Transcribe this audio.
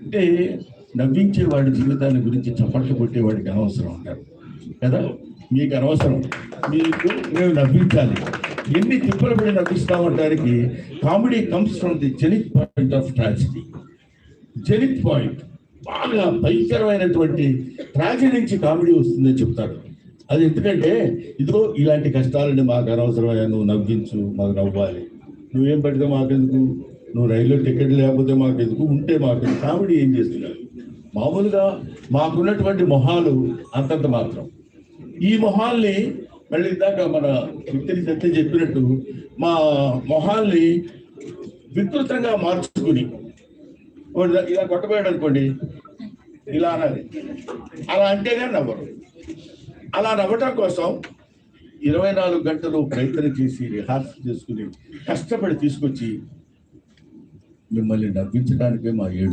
అంటే నవ్వించే వాడి జీవితాన్ని గురించి చప్పట్లు కొట్టేవాడికి అనవసరం అంటారు కదా. మీకు అనవసరం, మీకు మేము నవ్వించాలి. ఎన్ని తిప్పలు పడి నవ్విస్తామంటానికి comedy comes from the zenith point of tragedy. Zenith point, బాగా భయంకరమైనటువంటి ట్రాజడీ నుంచి కామెడీ వస్తుందని చెప్తాడు. అది ఎందుకంటే ఇదిగో ఇలాంటి కష్టాలని మాకు అనవసరమయ్యా, నువ్వు నవ్వించు, మాకు నవ్వాలి. నువ్వేం పడితే మాకెందుకు, నువ్వు రైల్లో టికెట్ లేకపోతే మాకెందుకు, ఉంటే మాకు. కామెడీ ఏం చేస్తున్నారు? మామూలుగా మాకున్నటువంటి మొహాలు అంతంత మాత్రం. ఈ మొహాల్ని మళ్ళీ ఇందాక మన వ్యక్తిని సత్యం చెప్పినట్టు మా మొహాల్ని వికృతంగా మార్చుకుని ఇలా కొట్టబోయాడు అనుకోండి, ఇలా అనాలి, అలా అంటేనే నవ్వరు. అలా నవ్వటం కోసం 24 గంటలు ప్రయత్నం చేసి రిహార్సల్ చేసుకుని కష్టపడి తీసుకొచ్చి మిమ్మల్ని నవ్వించడానికే మా 7